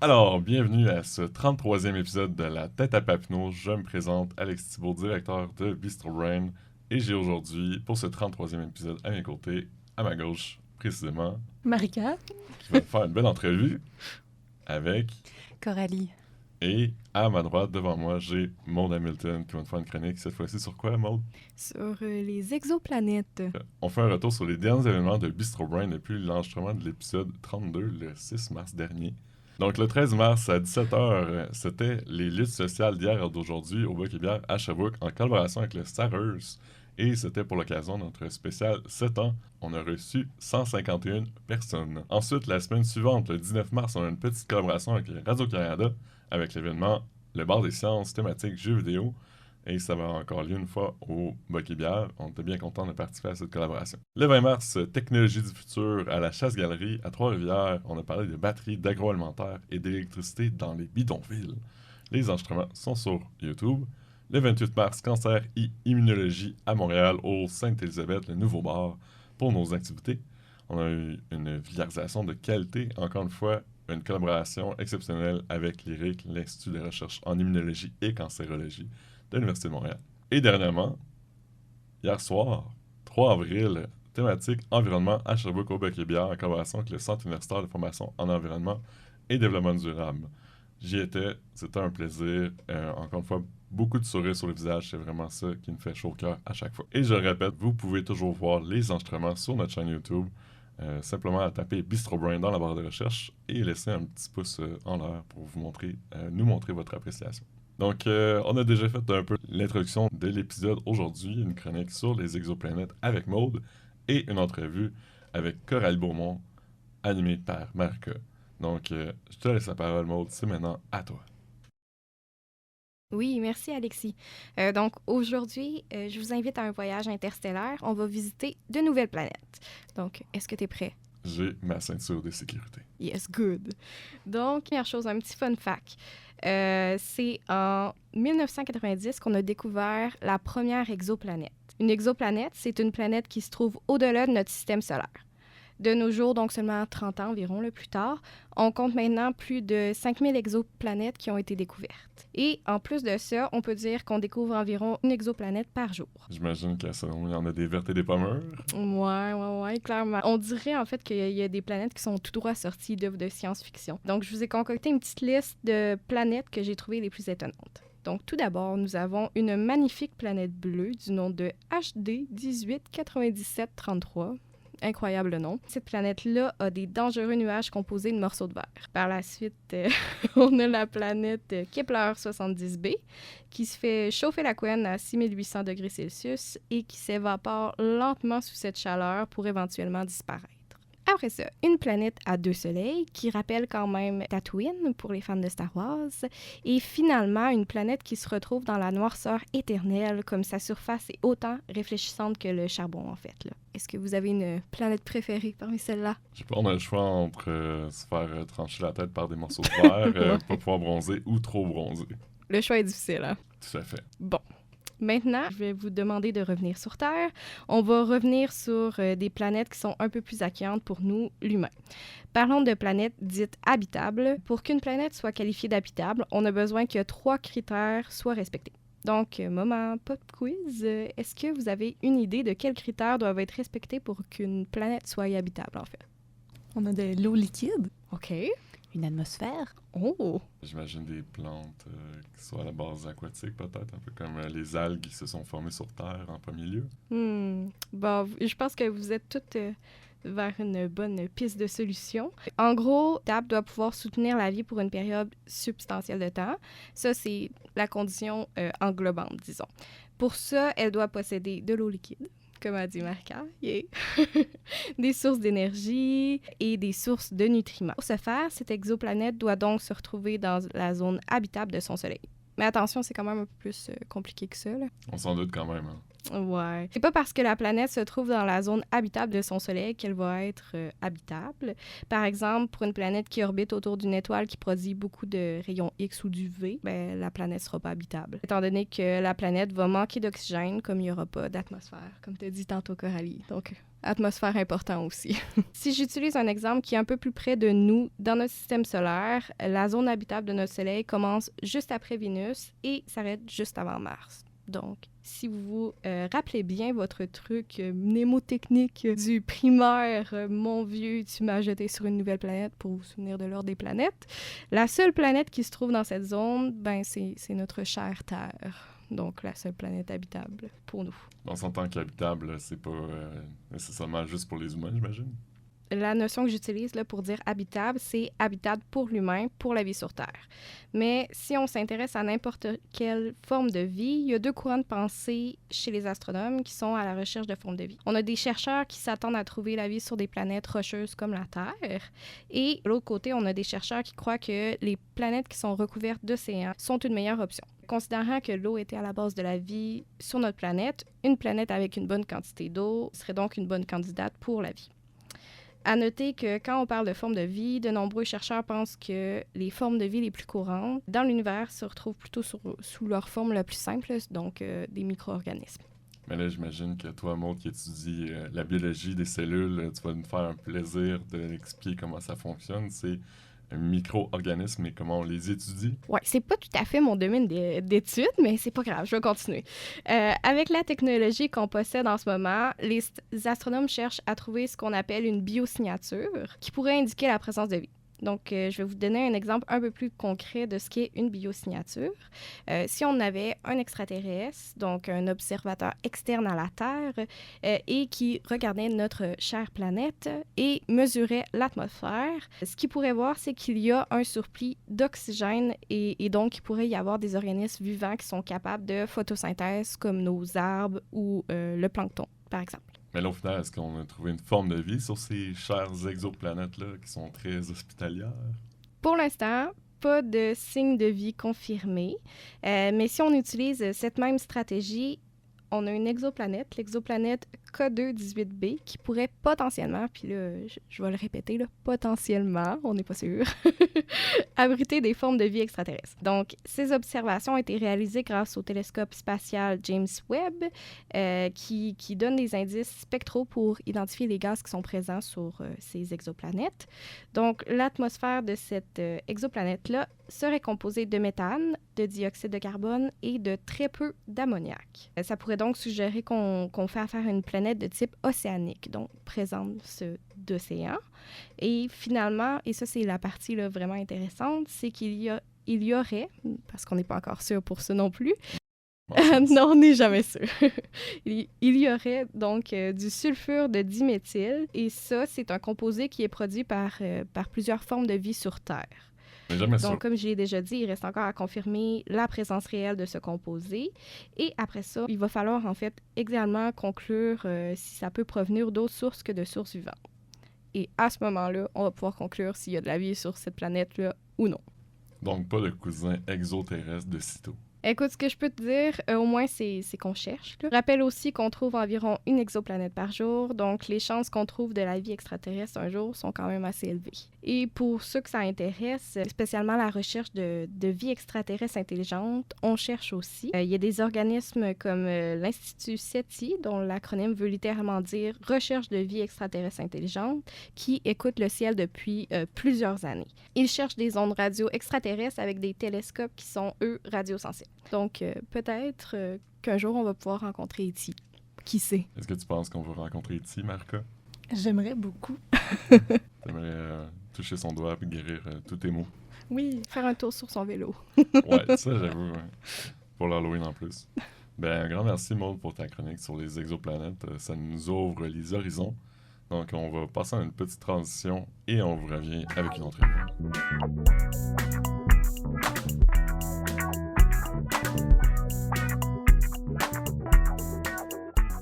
Alors, bienvenue à ce 33e épisode de La Tête à Papineau. Je me présente, Alex Thibault, directeur de Bistro Brain. Et j'ai aujourd'hui, pour ce 33e épisode, à mes côtés, à ma gauche, précisément, Marika. qui va faire une belle entrevue avec... Coralie. Et à ma droite, devant moi, j'ai Maude Hamilton qui va nous faire une chronique. Cette fois-ci, sur quoi, Maude? Sur les exoplanètes. On fait un retour sur les derniers événements de Bistro Brain depuis l'enregistrement de l'épisode 32, le 6 mars dernier. Donc, le 13 mars à 17h, c'était les luttes sociales d'hier et d'aujourd'hui au Bec et Bière à Sherbrooke en collaboration avec le Starers. Et c'était pour l'occasion de notre spécial 7 ans. On a reçu 151 personnes. Ensuite, la semaine suivante, le 19 mars, on a une petite collaboration avec Radio-Canada avec l'événement Le Bar des sciences thématique jeux vidéo. Et ça va encore lieu une fois au Bec et Bière. On était bien contents de participer à cette collaboration. Le 20 mars, Technologie du futur à la Chasse-Galerie à Trois-Rivières. On a parlé de batteries, d'agroalimentaire et d'électricité dans les bidonvilles. Les enregistrements sont sur YouTube. Le 28 mars, Cancer et Immunologie à Montréal au Sainte-Élisabeth, le nouveau bar pour nos activités. On a eu une vulgarisation de qualité, encore une fois, une collaboration exceptionnelle avec l'IRIC, l'Institut de recherche en immunologie et cancérologie de l'Université de Montréal. Et dernièrement, hier soir, 3 avril, thématique environnement à Sherbrooke au Bec et Bière en collaboration avec le Centre universitaire de formation en environnement et développement durable. J'y étais, c'était un plaisir. Encore une fois, beaucoup de sourires sur le visage, c'est vraiment ça qui me fait chaud au cœur à chaque fois. Et je répète, vous pouvez toujours voir les enregistrements sur notre chaîne YouTube. Simplement à taper Bistro Brain dans la barre de recherche et laisser un petit pouce en l'air pour vous montrer, nous montrer votre appréciation. Donc, on a déjà fait un peu l'introduction de l'épisode aujourd'hui, une chronique sur les exoplanètes avec Maude et une entrevue avec Coralie Beaumont, animée par Marika. Donc, je te laisse la parole, Maude, c'est maintenant à toi. Oui, merci Alexis. Donc aujourd'hui, je vous invite à un voyage interstellaire. On va visiter de nouvelles planètes. Donc, est-ce que tu es prêt? J'ai ma ceinture de sécurité. Yes, good. Donc, première chose, un petit fun fact. C'est en 1990 qu'on a découvert la première exoplanète. Une exoplanète, c'est une planète qui se trouve au-delà de notre système solaire. De nos jours, donc seulement 30 ans environ plus tard, on compte maintenant plus de 5000 exoplanètes qui ont été découvertes. Et en plus de ça, on peut dire qu'on découvre environ une exoplanète par jour. J'imagine qu'il y en a des vertes et des pas mûres. Ouais, clairement. On dirait en fait qu'il y a des planètes qui sont tout droit sorties d'œuvres de science-fiction. Donc, je vous ai concocté une petite liste de planètes que j'ai trouvées les plus étonnantes. Donc, tout d'abord, nous avons une magnifique planète bleue du nom de HD 189733. Incroyable nom. Cette planète-là a des dangereux nuages composés de morceaux de verre. Par la suite, on a la planète Kepler 70b qui se fait chauffer la couenne à 6800 degrés Celsius et qui s'évapore lentement sous cette chaleur pour éventuellement disparaître. Après ça, une planète à 2 soleils qui rappelle quand même Tatooine pour les fans de Star Wars. Et finalement, une planète qui se retrouve dans la noirceur éternelle, comme sa surface est autant réfléchissante que le charbon, en fait. Là. Est-ce que vous avez une planète préférée parmi celles-là? Je sais pas, on a le choix entre se faire trancher la tête par des morceaux de verre pour pouvoir bronzer ou trop bronzer. Le choix est difficile, hein? Tout à fait. Bon. Maintenant, je vais vous demander de revenir sur Terre. On va revenir sur des planètes qui sont un peu plus accueillantes pour nous, l'humain. Parlons de planètes dites habitables. Pour qu'une planète soit qualifiée d'habitable, on a besoin que 3 critères soient respectés. Donc, moment pop quiz, est-ce que vous avez une idée de quels critères doivent être respectés pour qu'une planète soit habitable, en fait? On a de l'eau liquide. OK. Une atmosphère. Oh! J'imagine des plantes qui sont à la base aquatique, peut-être, un peu comme les algues qui se sont formées sur Terre en premier lieu. Bon, je pense que vous êtes toutes vers une bonne piste de solution. En gros, TAP doit pouvoir soutenir la vie pour une période substantielle de temps. Ça, c'est la condition englobante, disons. Pour ça, elle doit posséder de l'eau liquide, comme a dit Marca, yeah. Des sources d'énergie et des sources de nutriments. Pour ce faire, cette exoplanète doit donc se retrouver dans la zone habitable de son Soleil. Mais attention, c'est quand même un peu plus compliqué que ça, là. On s'en doute quand même. Hein. Ouais. C'est pas parce que la planète se trouve dans la zone habitable de son Soleil qu'elle va être habitable. Par exemple, pour une planète qui orbite autour d'une étoile qui produit beaucoup de rayons X ou d'UV, ben, la planète sera pas habitable. Étant donné que la planète va manquer d'oxygène, comme il n'y aura pas d'atmosphère, comme tu as dit tantôt, Coralie. Donc, atmosphère important aussi. Si j'utilise un exemple qui est un peu plus près de nous, dans notre système solaire, la zone habitable de notre Soleil commence juste après Vénus et s'arrête juste avant Mars. Donc, si vous vous rappelez bien votre truc mnémotechnique du primaire, mon vieux, tu m'as jeté sur une nouvelle planète pour vous souvenir de l'ordre des planètes, la seule planète qui se trouve dans cette zone, ben, c'est notre chère Terre. Donc, la seule planète habitable pour nous. On s'entend qu'habitable, c'est pas nécessairement juste pour les humains, j'imagine. La notion que j'utilise là, pour dire habitable, c'est habitable pour l'humain, pour la vie sur Terre. Mais si on s'intéresse à n'importe quelle forme de vie, il y a deux courants de pensée chez les astronomes qui sont à la recherche de formes de vie. On a des chercheurs qui s'attendent à trouver la vie sur des planètes rocheuses comme la Terre. Et de l'autre côté, on a des chercheurs qui croient que les planètes qui sont recouvertes d'océans sont une meilleure option. Considérant que l'eau était à la base de la vie sur notre planète, une planète avec une bonne quantité d'eau serait donc une bonne candidate pour la vie. À noter que quand on parle de formes de vie, de nombreux chercheurs pensent que les formes de vie les plus courantes dans l'univers se retrouvent plutôt sous leur forme la plus simple, donc des micro-organismes. Mais là, j'imagine que toi, Maud, qui étudie la biologie des cellules, tu vas nous faire un plaisir d'expliquer comment ça fonctionne. C'est un micro-organisme et comment on les étudie. Oui, c'est pas tout à fait mon domaine d'études, mais c'est pas grave, je vais continuer. Avec la technologie qu'on possède en ce moment, les astronomes cherchent à trouver ce qu'on appelle une biosignature qui pourrait indiquer la présence de vie. Donc, je vais vous donner un exemple un peu plus concret de ce qu'est une biosignature. Si on avait un extraterrestre, donc un observateur externe à la Terre, et qui regardait notre chère planète et mesurait l'atmosphère, ce qu'il pourrait voir, c'est qu'il y a un surplus d'oxygène et donc il pourrait y avoir des organismes vivants qui sont capables de photosynthèse, comme nos arbres ou le plancton, par exemple. Mais là, au final, est-ce qu'on a trouvé une forme de vie sur ces chères exoplanètes-là qui sont très hospitalières? Pour l'instant, pas de signe de vie confirmé. Mais si on utilise cette même stratégie, on a une exoplanète, l'exoplanète K2-18b, qui pourrait potentiellement, puis là, je vais le répéter, là, potentiellement, on n'est pas sûr, abriter des formes de vie extraterrestres. Donc, ces observations ont été réalisées grâce au télescope spatial James Webb, qui donne des indices spectraux pour identifier les gaz qui sont présents sur ces exoplanètes. Donc, l'atmosphère de cette exoplanète-là serait composée de méthane, de dioxyde de carbone et de très peu d'ammoniac. Ça pourrait donc suggérer qu'on fait affaire à une planète de type océanique, donc présence d'océan. Et finalement, et ça c'est la partie là, vraiment intéressante, c'est qu'il y aurait, parce qu'on n'est pas encore sûr pour ça non plus, non, on n'est jamais sûr. Il y aurait donc du sulfure de diméthyle, et ça c'est un composé qui est produit par plusieurs formes de vie sur Terre. Donc, comme je l'ai déjà dit, il reste encore à confirmer la présence réelle de ce composé. Et après ça, il va falloir en fait également conclure si ça peut provenir d'autres sources que de sources vivantes. Et à ce moment-là, on va pouvoir conclure s'il y a de la vie sur cette planète-là ou non. Donc, pas de cousin exoterrestre de sitôt. Écoute, ce que je peux te dire, au moins, c'est qu'on cherche. Là. Rappelle aussi qu'on trouve environ une exoplanète par jour, donc les chances qu'on trouve de la vie extraterrestre un jour sont quand même assez élevées. Et pour ceux que ça intéresse, spécialement la recherche de vie extraterrestre intelligente, on cherche aussi. Il y a des organismes comme l'Institut SETI, dont l'acronyme veut littéralement dire « Recherche de vie extraterrestre intelligente », qui écoute le ciel depuis plusieurs années. Ils cherchent des ondes radio extraterrestres avec des télescopes qui sont, eux, radiosensibles. Donc, peut-être qu'un jour, on va pouvoir rencontrer E.T. Qui sait? Est-ce que tu penses qu'on va rencontrer E.T., Marca? J'aimerais beaucoup. T'aimerais toucher son doigt et guérir tous tes maux? Oui, faire un tour sur son vélo. Ouais, ça, j'avoue. Ouais. Pour l'Halloween en plus. Ben, un grand merci, Maud, pour ta chronique sur les exoplanètes. Ça nous ouvre les horizons. Donc, on va passer à une petite transition et on vous revient avec une autre info.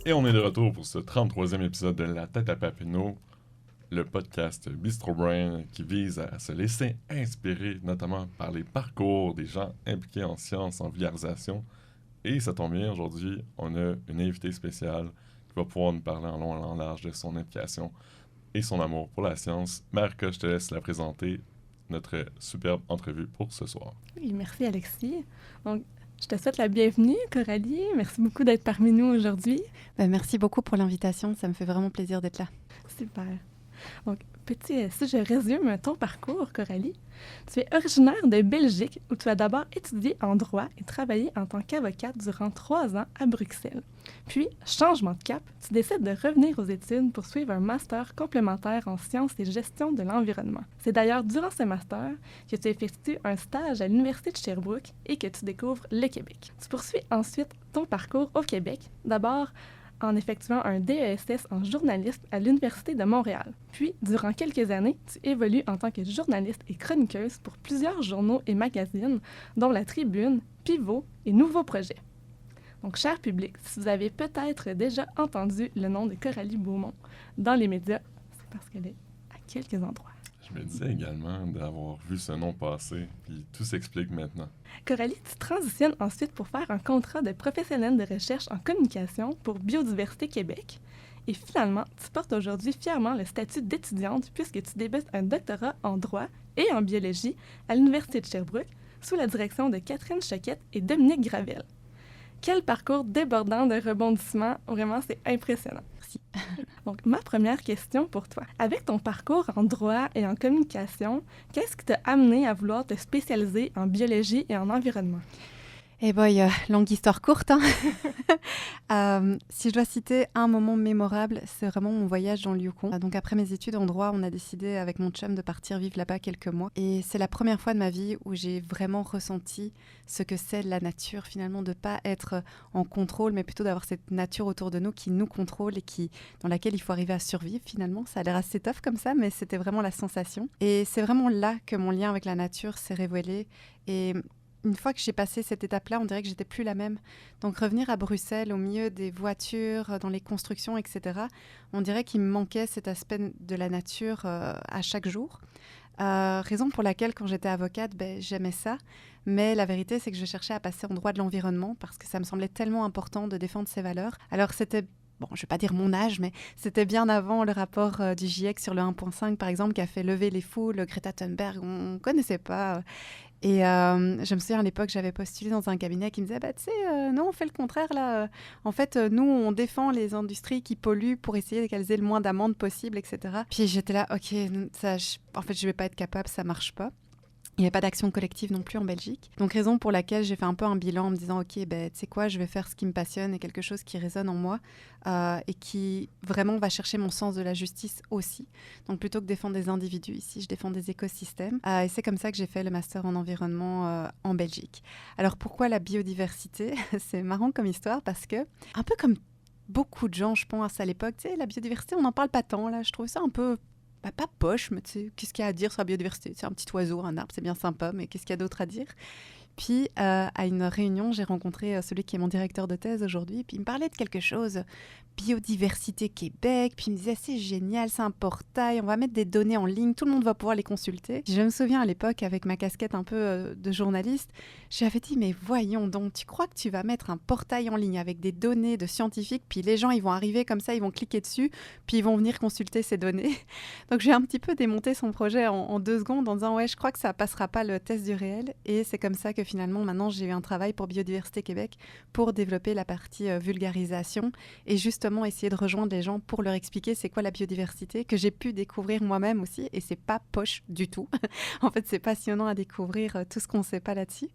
Et on est de retour pour ce 33e épisode de La Tête à Papineau, le podcast Bistro Brain qui vise à se laisser inspirer notamment par les parcours des gens impliqués en sciences, en vulgarisation. Et ça tombe bien, aujourd'hui, on a une invitée spéciale qui va pouvoir nous parler en long et en large de son implication et son amour pour la science. Marika, je te laisse la présenter, notre superbe entrevue pour ce soir. Oui, merci Alexis. Donc, je te souhaite la bienvenue, Coralie. Merci beaucoup d'être parmi nous aujourd'hui. Merci beaucoup pour l'invitation. Ça me fait vraiment plaisir d'être là. Super. Donc, si je résume ton parcours, Coralie, tu es originaire de Belgique où tu as d'abord étudié en droit et travaillé en tant qu'avocate durant 3 ans à Bruxelles. Puis, changement de cap, tu décides de revenir aux études pour suivre un master complémentaire en sciences et gestion de l'environnement. C'est d'ailleurs durant ce master que tu effectues un stage à l'Université de Sherbrooke et que tu découvres le Québec. Tu poursuis ensuite ton parcours au Québec, d'abord en effectuant un DESS en journalisme à l'Université de Montréal. Puis, durant quelques années, tu évolues en tant que journaliste et chroniqueuse pour plusieurs journaux et magazines, dont La Tribune, Pivot et Nouveaux Projets. Donc, cher public, si vous avez peut-être déjà entendu le nom de Coralie Beaumont dans les médias, c'est parce qu'elle est à quelques endroits. Je me disais également d'avoir vu ce nom passer, puis tout s'explique maintenant. Coralie, tu transitionnes ensuite pour faire un contrat de professionnel de recherche en communication pour Biodiversité Québec. Et finalement, tu portes aujourd'hui fièrement le statut d'étudiante puisque tu débutes un doctorat en droit et en biologie à l'Université de Sherbrooke sous la direction de Catherine Choquette et Dominique Gravel. Quel parcours débordant de rebondissements, vraiment c'est impressionnant. Merci. Donc, ma première question pour toi. Avec ton parcours en droit et en communication, qu'est-ce qui t'a amené à vouloir te spécialiser en biologie et en environnement? Eh boy, longue histoire courte. Si je dois citer un moment mémorable, c'est vraiment mon voyage dans le Yukon. Donc après mes études en droit, on a décidé avec mon chum de partir vivre là-bas quelques mois. Et c'est la première fois de ma vie où j'ai vraiment ressenti ce que c'est la nature, finalement, de ne pas être en contrôle, mais plutôt d'avoir cette nature autour de nous qui nous contrôle et dans laquelle il faut arriver à survivre, finalement. Ça a l'air assez tough comme ça, mais c'était vraiment la sensation. Et c'est vraiment là que mon lien avec la nature s'est révélé. Et une fois que j'ai passé cette étape-là, on dirait que j'étais plus la même. Donc revenir à Bruxelles, au milieu des voitures, dans les constructions, etc., on dirait qu'il me manquait cet aspect de la nature à chaque jour. Raison pour laquelle, quand j'étais avocate, j'aimais ça. Mais la vérité, c'est que je cherchais à passer en droit de l'environnement parce que ça me semblait tellement important de défendre ces valeurs. Alors c'était... Bon, je ne vais pas dire mon âge, mais c'était bien avant le rapport du GIEC sur le 1.5, par exemple, qui a fait lever les foules, Greta Thunberg, on ne connaissait pas. Et je me souviens, à l'époque, j'avais postulé dans un cabinet qui me disait, tu sais, non, on fait le contraire, là. En fait, nous, on défend les industries qui polluent pour essayer qu'elles aient le moins d'amendes possible, etc. Puis j'étais là, OK, en fait, je ne vais pas être capable, ça ne marche pas. Il n'y avait pas d'action collective non plus en Belgique. Donc, raison pour laquelle j'ai fait un peu un bilan en me disant, OK, tu sais quoi, je vais faire ce qui me passionne et quelque chose qui résonne en moi et qui vraiment va chercher mon sens de la justice aussi. Donc, plutôt que défendre des individus, ici, je défends des écosystèmes. Et c'est comme ça que j'ai fait le master en environnement en Belgique. Alors, pourquoi la biodiversité? C'est marrant comme histoire parce que, un peu comme beaucoup de gens, je pense, à l'époque, tu sais, la biodiversité, on n'en parle pas tant, là. Je trouve ça un peu... pas poche, mais tu sais, qu'est-ce qu'il y a à dire sur la biodiversité? C'est un petit oiseau, un arbre, c'est bien sympa, mais qu'est-ce qu'il y a d'autre à dire? Puis, à une réunion, j'ai rencontré celui qui est mon directeur de thèse aujourd'hui, puis il me parlait de quelque chose, Biodiversité Québec, puis il me disait, c'est génial, c'est un portail, on va mettre des données en ligne, tout le monde va pouvoir les consulter. Puis je me souviens à l'époque, avec ma casquette un peu de journaliste, j'avais dit, mais voyons donc, tu crois que tu vas mettre un portail en ligne avec des données de scientifiques, puis les gens, ils vont arriver comme ça, ils vont cliquer dessus, puis ils vont venir consulter ces données. Donc j'ai un petit peu démonté son projet en 2 secondes en disant, ouais, je crois que ça passera pas le test du réel, et c'est comme ça que finalement, maintenant, j'ai eu un travail pour Biodiversité Québec pour développer la partie vulgarisation et justement essayer de rejoindre les gens pour leur expliquer c'est quoi la biodiversité, que j'ai pu découvrir moi-même aussi, et c'est pas poche du tout. En fait, c'est passionnant à découvrir tout ce qu'on sait pas là-dessus.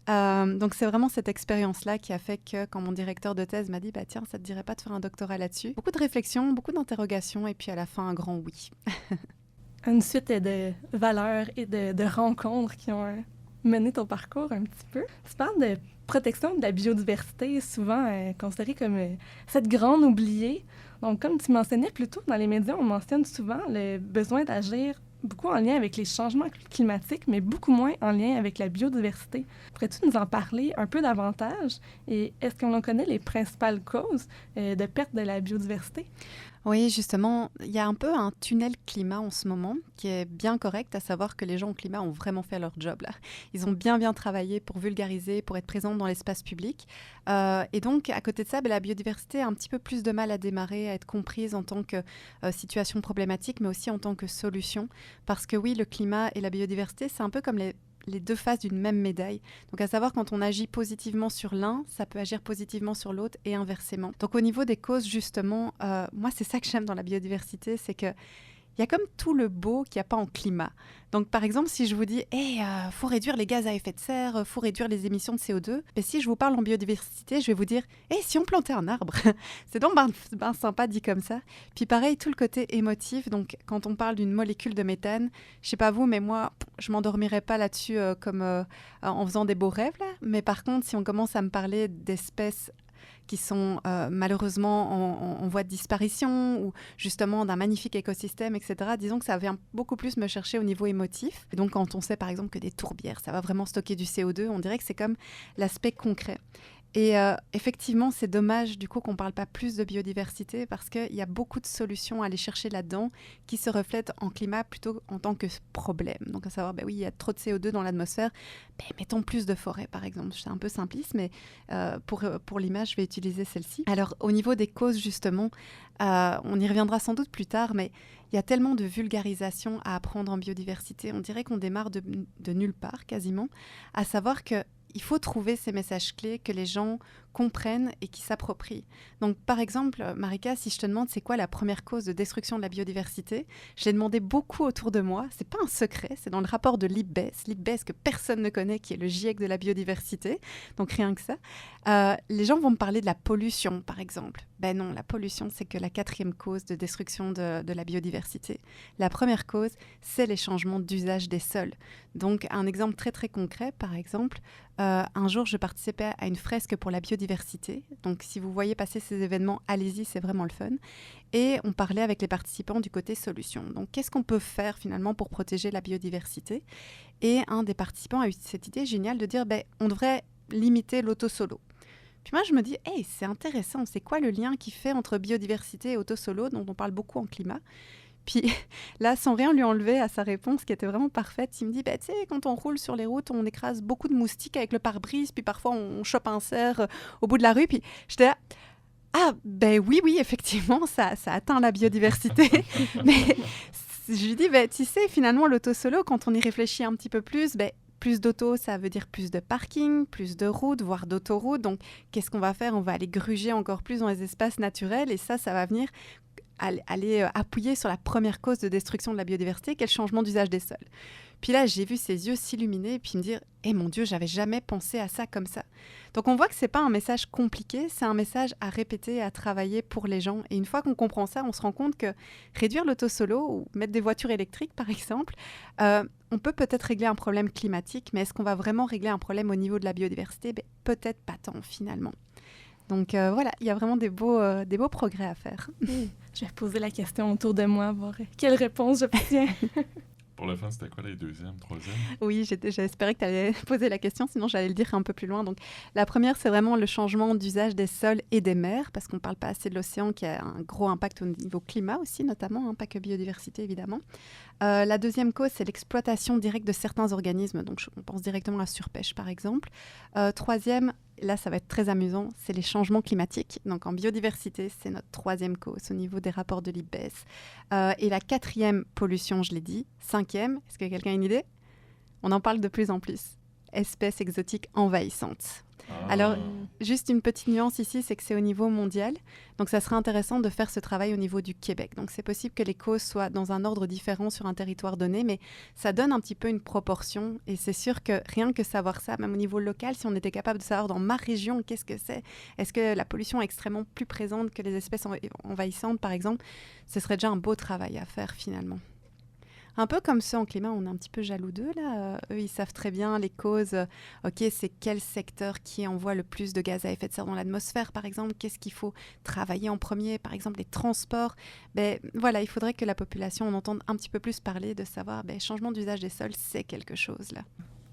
Donc, c'est vraiment cette expérience-là qui a fait que quand mon directeur de thèse m'a dit, tiens, ça te dirait pas de faire un doctorat là-dessus? Beaucoup de réflexions, beaucoup d'interrogations, et puis à la fin, un grand oui. Une suite de valeurs et de rencontres qui ont mené ton parcours un petit peu. Tu parles de protection de la biodiversité, souvent considérée comme cette grande oubliée. Donc, comme tu mentionnais plus tôt, dans les médias, on mentionne souvent le besoin d'agir beaucoup en lien avec les changements climatiques, mais beaucoup moins en lien avec la biodiversité. Pourrais-tu nous en parler un peu davantage? Et est-ce qu'on en connaît les principales causes de perte de la biodiversité? Oui, justement, il y a un peu un tunnel climat en ce moment qui est bien correct, à savoir que les gens au climat ont vraiment fait leur job là. Ils ont bien travaillé pour vulgariser, pour être présents dans l'espace public. Et donc, à côté de ça, la biodiversité a un petit peu plus de mal à démarrer, à être comprise en tant que situation problématique, mais aussi en tant que solution. Parce que oui, le climat et la biodiversité, c'est un peu comme les deux faces d'une même médaille. Donc à savoir, quand on agit positivement sur l'un, ça peut agir positivement sur l'autre et inversement. Donc au niveau des causes, justement, moi c'est ça que j'aime dans la biodiversité, c'est que il y a comme tout le beau qu'il n'y a pas en climat. Donc, par exemple, si je vous dis « faut réduire les gaz à effet de serre, faut réduire les émissions de CO2 », mais si je vous parle en biodiversité, je vais vous dire « si on plantait un arbre ?» C'est donc ben sympa dit comme ça. Puis pareil, tout le côté émotif. Donc, quand on parle d'une molécule de méthane, je sais pas vous, mais moi, je m'endormirais pas là-dessus en faisant des beaux rêves. Là. Mais par contre, si on commence à me parler d'espèces qui sont malheureusement en voie de disparition ou justement d'un magnifique écosystème, etc. Disons que ça vient beaucoup plus me chercher au niveau émotif. Et donc, quand on sait par exemple que des tourbières, ça va vraiment stocker du CO2, on dirait que c'est comme l'aspect concret. Et effectivement, c'est dommage du coup qu'on ne parle pas plus de biodiversité parce qu'il y a beaucoup de solutions à aller chercher là-dedans qui se reflètent en climat plutôt en tant que problème. Donc à savoir, oui, il y a trop de CO2 dans l'atmosphère, mettons plus de forêts par exemple. C'est un peu simpliste, mais pour l'image, je vais utiliser celle-ci. Alors au niveau des causes justement, on y reviendra sans doute plus tard, mais il y a tellement de vulgarisation à apprendre en biodiversité. On dirait qu'on démarre de nulle part quasiment, à savoir que il faut trouver ces messages clés que les gens comprennent et qui s'approprient. Donc, par exemple, Marika, si je te demande c'est quoi la première cause de destruction de la biodiversité, je l'ai demandé beaucoup autour de moi. C'est pas un secret, c'est dans le rapport de l'IPBES que personne ne connaît, qui est le GIEC de la biodiversité. Donc, rien que ça. Les gens vont me parler de la pollution, par exemple. Ben non, la pollution, c'est que la 4e cause de destruction de la biodiversité. La première cause, c'est les changements d'usage des sols. Donc, un exemple très, très concret, par exemple, un jour, je participais à une fresque pour la biodiversité. Donc, si vous voyez passer ces événements, allez-y, c'est vraiment le fun. Et on parlait avec les participants du côté solution. Donc, qu'est-ce qu'on peut faire finalement pour protéger la biodiversité? Et un des participants a eu cette idée géniale de dire, on devrait limiter l'auto-solo. Puis moi, je me dis, c'est intéressant, c'est quoi le lien qui fait entre biodiversité et auto-solo, dont on parle beaucoup en climat? Puis là, sans rien lui enlever à sa réponse, qui était vraiment parfaite, il me dit, tu sais, quand on roule sur les routes, on écrase beaucoup de moustiques avec le pare-brise, puis parfois on chope un cerf au bout de la rue. Puis j'étais là, oui, effectivement, ça atteint la biodiversité. Mais je lui dis, tu sais, finalement, l'auto-solo, quand on y réfléchit un petit peu plus, plus d'auto, ça veut dire plus de parking, plus de routes, voire d'autoroutes. Donc, qu'est-ce qu'on va faire? On va aller gruger encore plus dans les espaces naturels et ça va venir aller appuyer sur la première cause de destruction de la biodiversité, qui est le changement d'usage des sols. Puis là, j'ai vu ses yeux s'illuminer et puis me dire « mon Dieu, j'avais jamais pensé à ça comme ça ». Donc, on voit que c'est pas un message compliqué, c'est un message à répéter, à travailler pour les gens. Et une fois qu'on comprend ça, on se rend compte que réduire l'auto-solo ou mettre des voitures électriques, par exemple, on peut peut-être régler un problème climatique, mais est-ce qu'on va vraiment régler un problème au niveau de la biodiversité? Peut-être pas tant, finalement. Donc voilà, il y a vraiment des beaux progrès à faire. Je vais poser la question autour de moi, voir quelle réponse j'obtiens. Pour le fun, c'était quoi les 2e, 3e? Oui, j'espérais que tu allais poser la question, sinon j'allais le dire un peu plus loin. Donc, la première, c'est vraiment le changement d'usage des sols et des mers, parce qu'on ne parle pas assez de l'océan, qui a un gros impact au niveau climat aussi, notamment, pas que biodiversité, évidemment. La deuxième cause, c'est l'exploitation directe de certains organismes. Donc, on pense directement à la surpêche, par exemple. Troisième, là, ça va être très amusant, c'est les changements climatiques. Donc, en biodiversité, c'est notre 3e cause au niveau des rapports de l'IPBES. Et la 4e, pollution, je l'ai dit. 5e, est-ce que quelqu'un a une idée? On en parle de plus en plus. Espèces exotiques envahissantes. Alors, juste une petite nuance ici, c'est que c'est au niveau mondial. Donc, ça serait intéressant de faire ce travail au niveau du Québec. Donc, c'est possible que les causes soient dans un ordre différent sur un territoire donné, mais ça donne un petit peu une proportion. Et c'est sûr que rien que savoir ça, même au niveau local, si on était capable de savoir dans ma région, qu'est-ce que c'est? Est-ce que la pollution est extrêmement plus présente que les espèces envahissantes, par exemple? Ce serait déjà un beau travail à faire, finalement. Un peu comme ceux en climat, on est un petit peu jaloux d'eux, là. Eux, ils savent très bien les causes. OK, c'est quel secteur qui envoie le plus de gaz à effet de serre dans l'atmosphère, par exemple? Qu'est-ce qu'il faut travailler en premier? Par exemple, les transports. Ben, voilà, il faudrait que la population en entende un petit peu plus parler, de savoir, changement d'usage des sols, c'est quelque chose, là.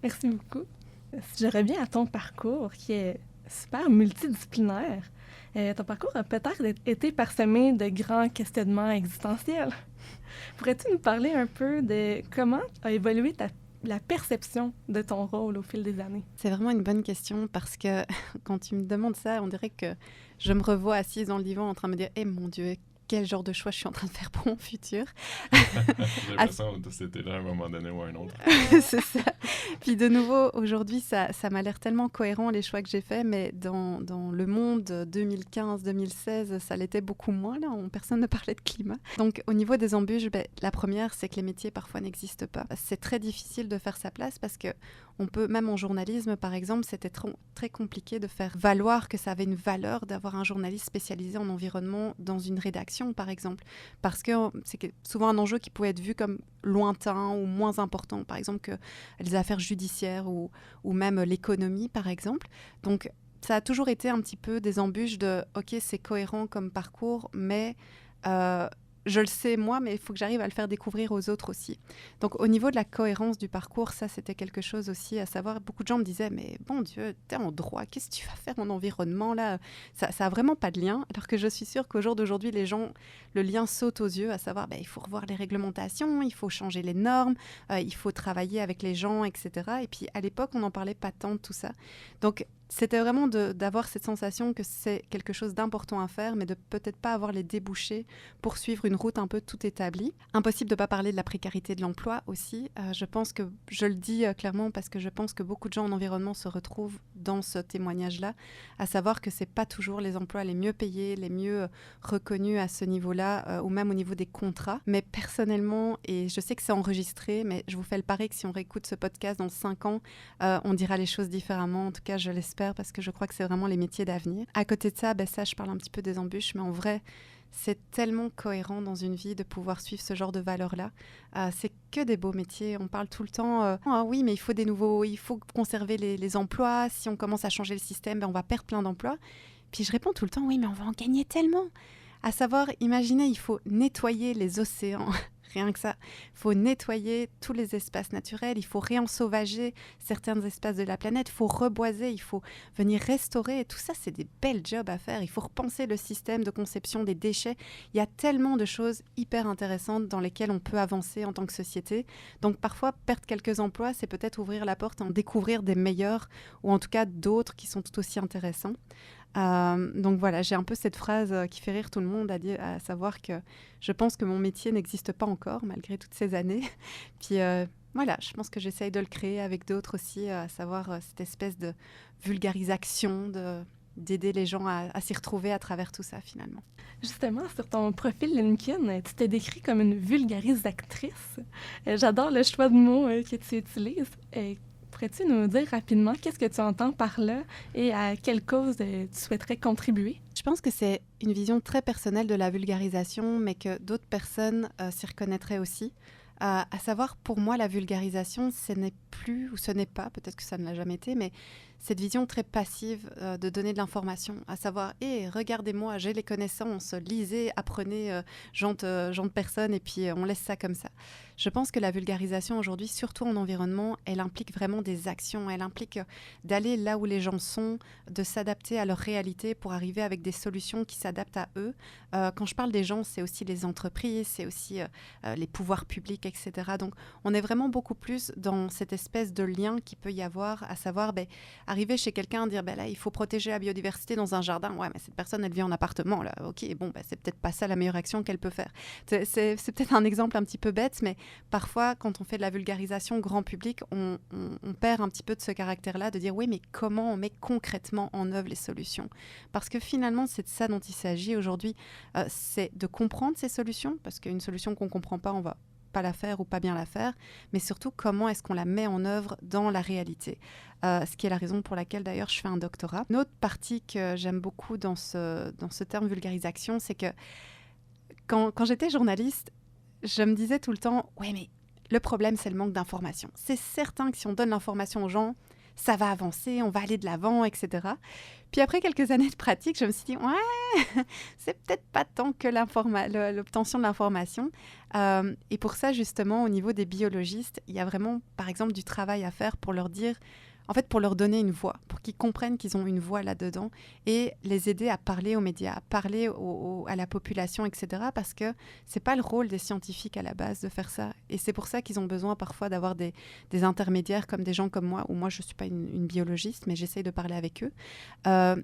Merci beaucoup. Si je reviens à ton parcours, qui est super multidisciplinaire, ton parcours a peut-être été parsemé de grands questionnements existentiels. Pourrais-tu nous parler un peu de comment a évolué la perception de ton rôle au fil des années? C'est vraiment une bonne question parce que quand tu me demandes ça, on dirait que je me revois assise dans le divan en train de me dire « Eh mon Dieu, quel genre de choix je suis en train de faire pour mon futur ?» J'ai l'impression que c'était là à un moment donné ou à un autre. C'est ça. Puis de nouveau, aujourd'hui, ça m'a l'air tellement cohérent, les choix que j'ai faits, mais dans le monde 2015-2016, ça l'était beaucoup moins. Là, personne ne parlait de climat. Donc au niveau des embûches, la première, c'est que les métiers parfois n'existent pas. C'est très difficile de faire sa place parce que on peut, même en journalisme par exemple, c'était très compliqué de faire valoir que ça avait une valeur d'avoir un journaliste spécialisé en environnement dans une rédaction par exemple, parce que c'est souvent un enjeu qui pouvait être vu comme lointain ou moins important, par exemple que les affaires judiciaires ou même l'économie par exemple. Donc ça a toujours été un petit peu des embûches de « ok, c'est cohérent comme parcours, mais je le sais moi, mais il faut que j'arrive à le faire découvrir aux autres aussi. » Donc au niveau de la cohérence du parcours, ça c'était quelque chose aussi à savoir. Beaucoup de gens me disaient « mais bon Dieu, t'es en droit, qu'est-ce que tu vas faire en environnement là ?» Ça a vraiment pas de lien, alors que je suis sûre qu'au jour d'aujourd'hui, les gens, le lien saute aux yeux, à savoir il faut revoir les réglementations, il faut changer les normes, il faut travailler avec les gens, etc. Et puis à l'époque, on n'en parlait pas tant de tout ça. Donc c'était vraiment d'avoir cette sensation que c'est quelque chose d'important à faire, mais de peut-être pas avoir les débouchés pour suivre une route un peu tout établie. Impossible de ne pas parler de la précarité de l'emploi aussi. Je pense que, je le dis clairement parce que je pense que beaucoup de gens en environnement se retrouvent dans ce témoignage-là, à savoir que c'est pas toujours les emplois les mieux payés, les mieux reconnus à ce niveau-là, ou même au niveau des contrats. Mais personnellement, et je sais que c'est enregistré, mais je vous fais le pari que si on réécoute ce podcast dans 5 ans, on dira les choses différemment. En tout cas, je l'espère, parce que je crois que c'est vraiment les métiers d'avenir. À côté de ça, ça, je parle un petit peu des embûches, mais en vrai, c'est tellement cohérent dans une vie de pouvoir suivre ce genre de valeurs-là. C'est que des beaux métiers. On parle tout le temps, ah oui, mais il faut conserver les emplois. Si on commence à changer le système, on va perdre plein d'emplois. Puis je réponds tout le temps, oui, mais on va en gagner tellement. À savoir, imaginez, il faut nettoyer les océans. Rien que ça. Il faut nettoyer tous les espaces naturels, il faut réensauvager certains espaces de la planète, il faut reboiser, il faut venir restaurer. Et tout ça, c'est des belles jobs à faire. Il faut repenser le système de conception des déchets. Il y a tellement de choses hyper intéressantes dans lesquelles on peut avancer en tant que société. Donc parfois, perdre quelques emplois, c'est peut-être ouvrir la porte, en découvrir des meilleurs, ou en tout cas d'autres qui sont tout aussi intéressants. Donc voilà, j'ai un peu cette phrase qui fait rire tout le monde, à savoir que je pense que mon métier n'existe pas encore malgré toutes ces années. Puis voilà, je pense que j'essaye de le créer avec d'autres aussi, à savoir cette espèce de vulgarisation, d'aider les gens à s'y retrouver à travers tout ça finalement. Justement, sur ton profil LinkedIn, tu t'es décrit comme une vulgarisatrice. J'adore le choix de mots que tu utilises. Pourrais-tu nous dire rapidement qu'est-ce que tu entends par là et à quelle cause tu souhaiterais contribuer? Je pense que c'est une vision très personnelle de la vulgarisation, mais que d'autres personnes s'y reconnaîtraient aussi. À savoir, pour moi, la vulgarisation, ce n'est plus, ou ce n'est pas, peut-être que ça ne l'a jamais été, mais cette vision très passive de donner de l'information, à savoir, regardez-moi, j'ai les connaissances, lisez, apprenez, genre de personnes, et puis on laisse ça comme ça. Je pense que la vulgarisation aujourd'hui, surtout en environnement, elle implique vraiment des actions, elle implique d'aller là où les gens sont, de s'adapter à leur réalité pour arriver avec des solutions qui s'adaptent à eux. Quand je parle des gens, c'est aussi les entreprises, c'est aussi les pouvoirs publics, etc. Donc on est vraiment beaucoup plus dans cette espèce de lien qu'il peut y avoir, à savoir arriver chez quelqu'un, dire là il faut protéger la biodiversité dans un jardin, ouais mais cette personne elle vit en appartement là, ok bon c'est peut-être pas ça la meilleure action qu'elle peut faire. C'est peut-être un exemple un petit peu bête, mais parfois quand on fait de la vulgarisation grand public, on perd un petit peu de ce caractère-là, de dire oui mais comment on met concrètement en œuvre les solutions, parce que finalement c'est de ça dont il s'agit aujourd'hui, c'est de comprendre ces solutions, parce qu'une solution qu'on comprend pas, on va pas la faire ou pas bien la faire, mais surtout comment est-ce qu'on la met en œuvre dans la réalité. Ce qui est la raison pour laquelle d'ailleurs je fais un doctorat. Une autre partie que j'aime beaucoup dans ce terme vulgarisation, c'est que quand j'étais journaliste, je me disais tout le temps « Ouais, mais Le problème, c'est le manque d'information. C'est certain que si on donne l'information aux gens, ça va avancer, on va aller de l'avant, etc. Puis après quelques années de pratique, je me suis dit, ouais, c'est peut-être pas tant que l'obtention de l'information. Et pour ça, justement, au niveau des biologistes, il y a vraiment, par exemple, du travail à faire pour leur dire, en fait, pour leur donner une voix, pour qu'ils comprennent qu'ils ont une voix là-dedans et les aider à parler aux médias, à parler à la population, etc. Parce que c'est pas le rôle des scientifiques à la base de faire ça. Et c'est pour ça qu'ils ont besoin parfois d'avoir des intermédiaires comme des gens comme moi, ou moi je suis pas une biologiste, mais j'essaye de parler avec eux.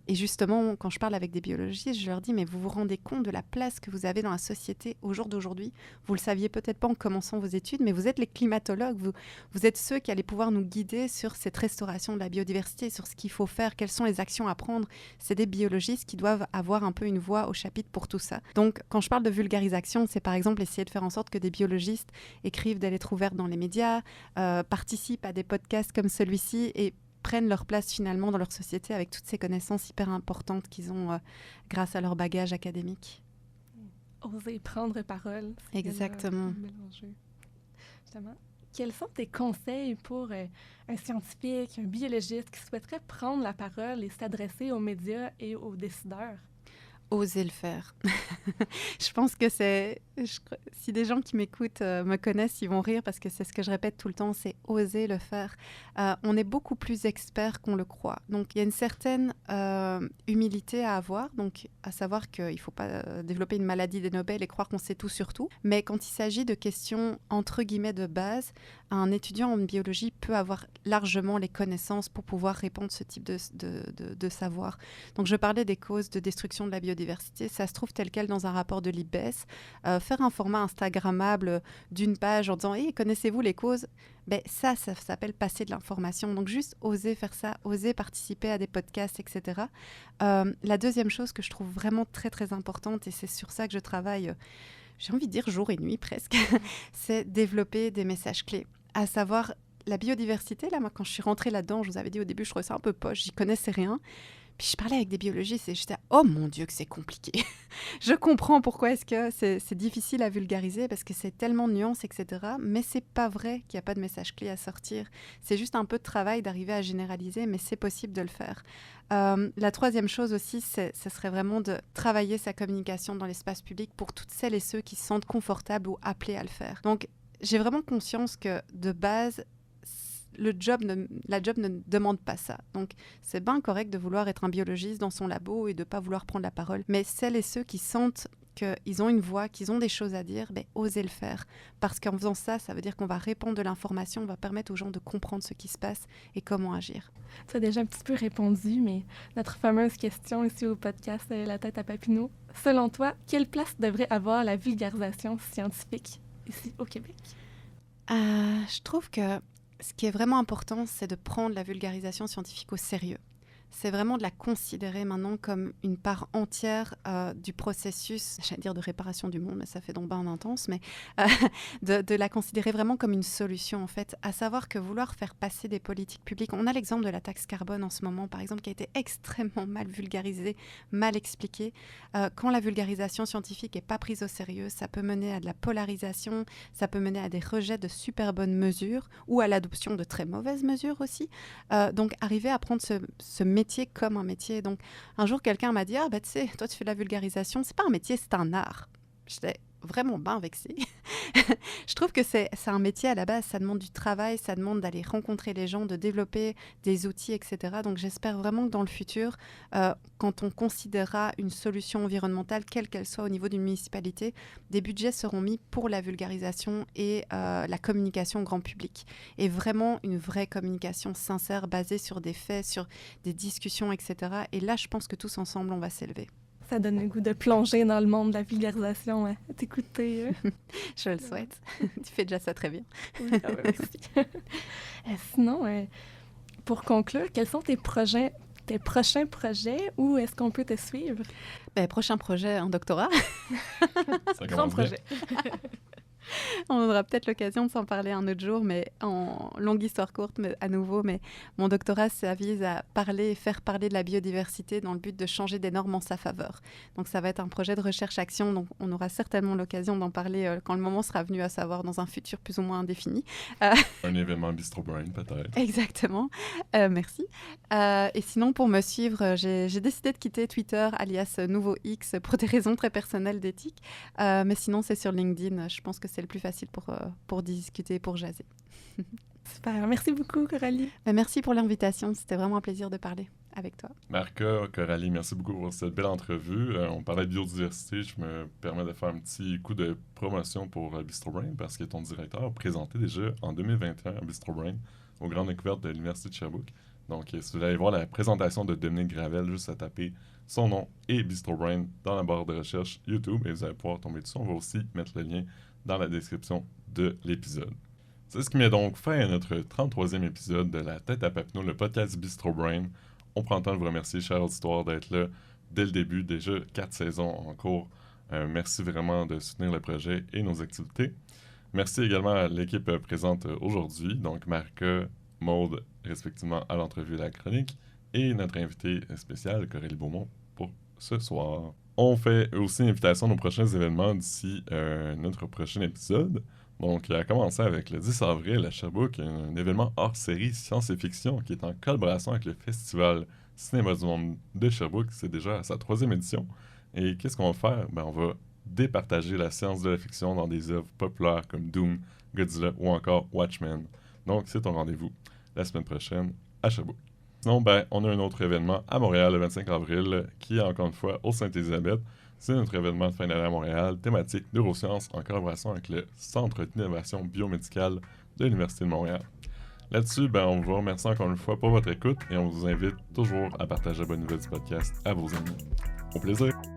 Et justement, quand je parle avec des biologistes, je leur dis, mais vous vous rendez compte de la place que vous avez dans la société au jour d'aujourd'hui? Vous le saviez peut-être pas en commençant vos études, mais vous êtes les climatologues, vous êtes ceux qui allez pouvoir nous guider sur cette restauration de la biodiversité, sur ce qu'il faut faire, quelles sont les actions à prendre. C'est des biologistes qui doivent avoir un peu une voix au chapitre pour tout ça. Donc, quand je parle de vulgarisation, c'est par exemple essayer de faire en sorte que des biologistes écrivent des lettres ouvertes dans les médias, participent à des podcasts comme celui-ci et prennent leur place finalement dans leur société avec toutes ces connaissances hyper importantes qu'ils ont grâce à leur bagage académique. Oser prendre parole. Exactement. Justement. Quels sont tes conseils pour un scientifique, un biologiste qui souhaiterait prendre la parole et s'adresser aux médias et aux décideurs? Oser le faire. Je pense que si des gens qui m'écoutent me connaissent, ils vont rire parce que c'est ce que je répète tout le temps, c'est oser le faire. On est beaucoup plus expert qu'on le croit. Donc, il y a une certaine humilité à avoir, donc à savoir qu'il ne faut pas développer une maladie des Nobel et croire qu'on sait tout sur tout. Mais quand il s'agit de questions entre guillemets de base, un étudiant en biologie peut avoir largement les connaissances pour pouvoir répondre à ce type de savoir. Donc, je parlais des causes de destruction de la biodiversité. Ça se trouve tel quel dans un rapport de l'IPBES. Faire un format instagrammable d'une page en disant hey, « connaissez-vous les causes ?» ça s'appelle passer de l'information. Donc, juste oser faire ça, oser participer à des podcasts, etc. La deuxième chose que je trouve vraiment très, très importante, et c'est sur ça que je travaille, j'ai envie de dire jour et nuit presque, c'est développer des messages clés. À savoir, la biodiversité, là, moi, quand je suis rentrée là-dedans, je vous avais dit au début, je trouvais ça un peu poche, j'y connaissais rien. Puis je parlais avec des biologistes et j'étais « Oh mon Dieu que c'est compliqué !» Je comprends pourquoi est-ce que c'est difficile à vulgariser parce que c'est tellement de nuances, etc. Mais c'est pas vrai qu'il n'y a pas de message clé à sortir. C'est juste un peu de travail d'arriver à généraliser, mais c'est possible de le faire. La troisième chose aussi, ce serait vraiment de travailler sa communication dans l'espace public pour toutes celles et ceux qui se sentent confortables ou appelés à le faire. Donc, j'ai vraiment conscience que de base, la job ne demande pas ça. Donc, c'est bien correct de vouloir être un biologiste dans son labo et de ne pas vouloir prendre la parole. Mais celles et ceux qui sentent qu'ils ont une voix, qu'ils ont des choses à dire, osez le faire. Parce qu'en faisant ça, ça veut dire qu'on va répandre de l'information, on va permettre aux gens de comprendre ce qui se passe et comment agir. Tu as déjà un petit peu répondu, mais notre fameuse question ici au podcast La tête à Papineau. Selon toi, quelle place devrait avoir la vulgarisation scientifique ici au Québec? Je trouve que ce qui est vraiment important, c'est de prendre la vulgarisation scientifique au sérieux. C'est vraiment de la considérer maintenant comme une part entière du processus, j'allais dire de réparation du monde, mais ça fait donc bien intense, mais de la considérer vraiment comme une solution en fait, à savoir que vouloir faire passer des politiques publiques, on a l'exemple de la taxe carbone en ce moment par exemple, qui a été extrêmement mal vulgarisée, mal expliquée. Quand la vulgarisation scientifique n'est pas prise au sérieux, ça peut mener à de la polarisation, ça peut mener à des rejets de super bonnes mesures ou à l'adoption de très mauvaises mesures aussi. Donc arriver à prendre ce métier comme un métier. Donc, un jour, quelqu'un m'a dit « Ah, tu sais, toi, tu fais de la vulgarisation. C'est pas un métier, c'est un art. » J'étais vraiment bien vexée. Je trouve que c'est un métier à la base. Ça demande du travail, ça demande d'aller rencontrer les gens, de développer des outils, etc. Donc, j'espère vraiment que dans le futur, quand on considérera une solution environnementale, quelle qu'elle soit au niveau d'une municipalité, des budgets seront mis pour la vulgarisation et la communication au grand public. Et vraiment une vraie communication sincère, basée sur des faits, sur des discussions, etc. Et là, je pense que tous ensemble, on va s'élever. Ça donne le goût de plonger dans le monde de la vulgarisation, hein. T'écouter. Je le souhaite. Tu fais déjà ça très bien. Oui, merci. Sinon, pour conclure, quels sont tes prochains projets? Où est-ce qu'on peut te suivre? Prochain projet, un doctorat. Ça Grand commence bien. projet. On aura peut-être l'occasion de s'en parler un autre jour, mais en longue histoire courte, mais à nouveau, mais mon doctorat, ça vise à parler et faire parler de la biodiversité dans le but de changer des normes en sa faveur. Donc ça va être un projet de recherche-action, donc on aura certainement l'occasion d'en parler quand le moment sera venu, à savoir dans un futur plus ou moins indéfini. Un événement Bistro Brain, peut-être. Exactement. Merci. Et sinon, pour me suivre, j'ai décidé de quitter Twitter, alias Nouveau X, pour des raisons très personnelles d'éthique. Mais sinon, c'est sur LinkedIn. Je pense que c'est le plus facile pour discuter, pour jaser. Super. Merci beaucoup, Coralie. Merci pour l'invitation. C'était vraiment un plaisir de parler avec toi. Marca, Coralie, merci beaucoup pour cette belle entrevue. On parlait de biodiversité. Je me permets de faire un petit coup de promotion pour Bistro Brain parce que ton directeur a présenté déjà en 2021 à Bistro Brain aux grandes découvertes de l'Université de Sherbrooke. Donc, si vous allez voir la présentation de Dominique Gravel, juste à taper son nom et Bistro Brain dans la barre de recherche YouTube et vous allez pouvoir tomber dessus. On va aussi mettre le lien dans la description de l'épisode. C'est ce qui met donc fin à notre 33e épisode de La Tête à Papineau, le podcast Bistro Brain. On prend le temps de vous remercier, chers auditeurs, d'être là dès le début, déjà 4 saisons en cours. Merci vraiment de soutenir le projet et nos activités. Merci également à l'équipe présente aujourd'hui, donc Marca, Maude, respectivement à l'entrevue et à la chronique, et notre invité spécial, Coralie Beaumont, pour ce soir. On fait aussi une invitation à nos prochains événements d'ici notre prochain épisode. Donc, à commencer avec le 10 avril à Sherbrooke, un événement hors série science et fiction qui est en collaboration avec le Festival Cinéma du Monde de Sherbrooke. C'est déjà à sa 3e édition. Et qu'est-ce qu'on va faire? On va départager la science de la fiction dans des œuvres populaires comme Doom, Godzilla ou encore Watchmen. Donc, c'est ton rendez-vous la semaine prochaine à Sherbrooke. Sinon, on a un autre événement à Montréal le 25 avril qui est encore une fois au Sainte-Élisabeth. C'est notre événement de fin d'année à Montréal, thématique neurosciences en collaboration avec le Centre d'innovation biomédicale de l'Université de Montréal. Là-dessus, on vous remercie encore une fois pour votre écoute et on vous invite toujours à partager la bonne nouvelle du podcast à vos amis. Au plaisir!